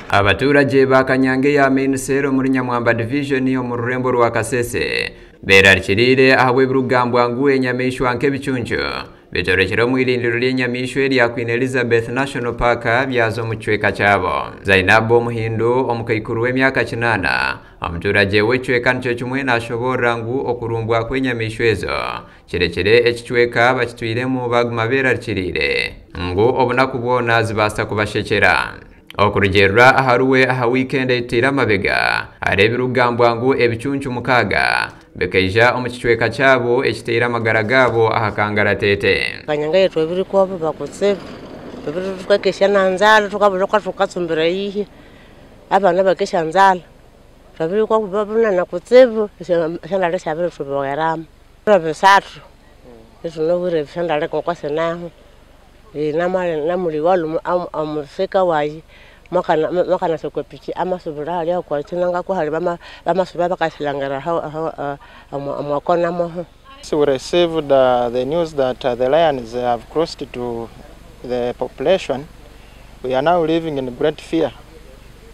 Abaturage ba Kanyange ya Minisero muri Nyamwamba Division yo mu rurembo rwa Kasese berarikirire ahawe birugambwa nguye nyamishwa nke bichuncho bitorekero mu irindiro ry'enyamishwe rya Queen Elizabeth National Park byazo mu cweka cyabo. Zainabo Muhindu omukayikuru w'emyaka 8 amuturage w'ecweka nco cyumwe nashobora ngu okurumbwa kw'enyamishwe zo kirekere ekicweka bakitwire mu baguma berarikirire ngo obona kubona zibasa kubashekera okurugerura aharuwe aha weekend itira mabega arebe rugambwa ngo ebichunchu mukaga bekeja omukicweka cyabo ekitira magaragabo ahakangara tete Kanyange yetwe biri ko bakutse biri twakesha nanzala tukabura kwatsumbira yihe abana bakesha nzala biri ko babuna nakutsebu shandale shabere tuboyaram rabesatu esuno bure shandale ko kwasenaho namuli walu amufika wayi makana sokwepiki amasubura ali kwa tinanga ko hali bamasubura bakasilangara amakona mo. So we received the news that the lions have crossed to the population. We are now living in great fear.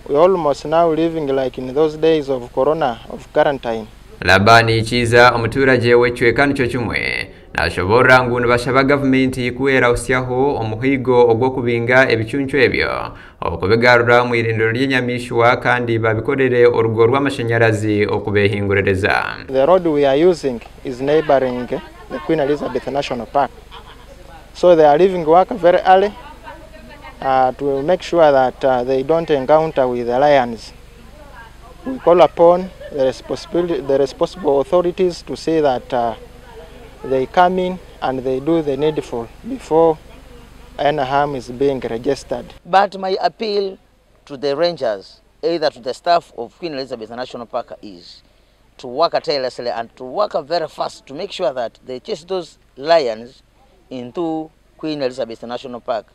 We almost now living like in those days of corona, of quarantine. Labani chiza omuturage w'ecweka nico cyumwe nashobora ngo nibashaba government kuera usyaho omuhigo ogwo kubinga ebichunchu ebyo okubigarura mu irindiro ry'enyamishwa kandi babikorere urugo rw'amashanyarazi okubehingurereza. The road we are using is neighboring the Queen Elizabeth National Park. So they are leaving work very early to make sure that they don't encounter with the lions. We call upon the responsible authorities to say that they come in and they do the needful before any harm is being registered. But my appeal to the rangers, either to the staff of Queen Elizabeth National Park, is to work tirelessly and to work very fast to make sure that they chase those lions into Queen Elizabeth National Park.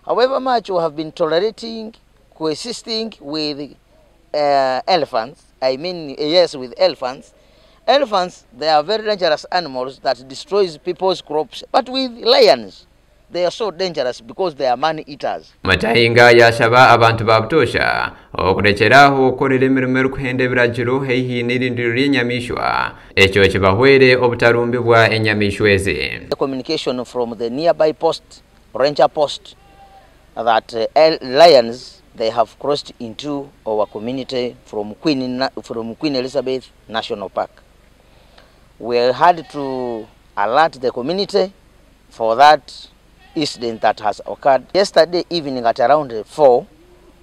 However much we have been tolerating, coexisting with elephants, I mean yes, with elephants. Elephants, they are very dangerous animals that destroys people's crops. But with lions, they are so dangerous because they are man eaters. Matahinga yashaba abantu babutosha okurekeraho okorera emirimo kuhende biragiro heihi n'irindiro ry'enyamishwa ekyo kibahwere obutarumbibwa enyamishwa ezi. The communication from the nearby post, ranger post, that lions they have crossed into our community from Queen Elizabeth National Park. We had to alert the community for that incident that has occurred. Yesterday evening at around 4,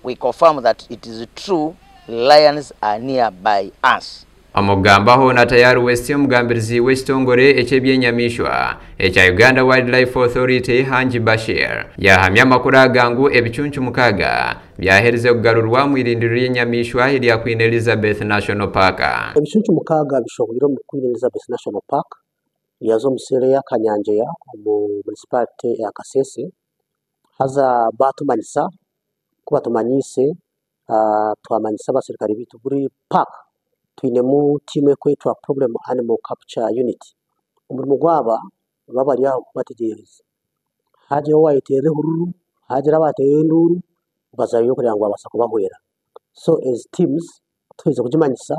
we confirmed that it is true, lions are nearby us. Amugambaho na tayari westi omugambirizi w'ekitongore eky'ebyenyamishwa ekya Uganda Wildlife Authority Hanji Bashir yahamya amakuru agangu ebichunchu mukaga byahereze kugarurwa mu irindiro ry'enyamishwa erya Queen Elizabeth National Park. Ebichunchu mukaga bishobora mu Queen Elizabeth National Park yazo musere ya Kanyange ya mu municipality ya Kasese haza batumanyisa kubatumanyise twamanyisa basirikari bitu buri park twinemu team kwetwa problem animal capture unit umurimo gwaba babari bategereza haje wayitere hururu haje rabateye nduru bazayo kugira ngo abasa kubahwera. So as teams tuze kujimanyisa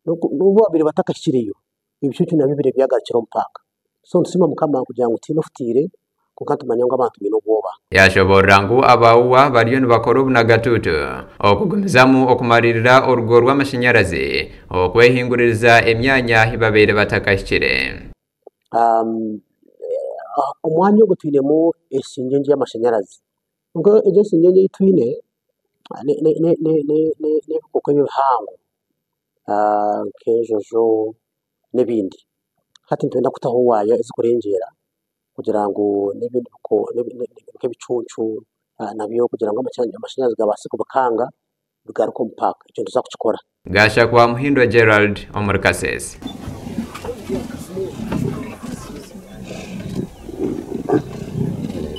n'ubu abiri batakashiriyo ibicucu na bibiri byagaciro mpaka. So nsima mukama kugira ngo tinofutire kukantumanya ngo abantu bino bwoba yashobora ngo abawuwa bariyo nibakora na gatutu okugumizamu okumaririra urugo rw'amashanyarazi okwehinguririza emyanya hibabere batakashire. Umwanya wo twinemo esingenje y'amashanyarazi ngo eje singenje itwine ne kuko ibihango kejojo nebindi hati ntenda kutaho waya izikurengera kugira ngo n'ibindi ko n'ibicuncu nabyo kugira ngo amashanyarazi gabase kubakanga bigaruka mpaka icyo tuzakukikora. Gasha kwa Muhindo Gerald Omar Kasese.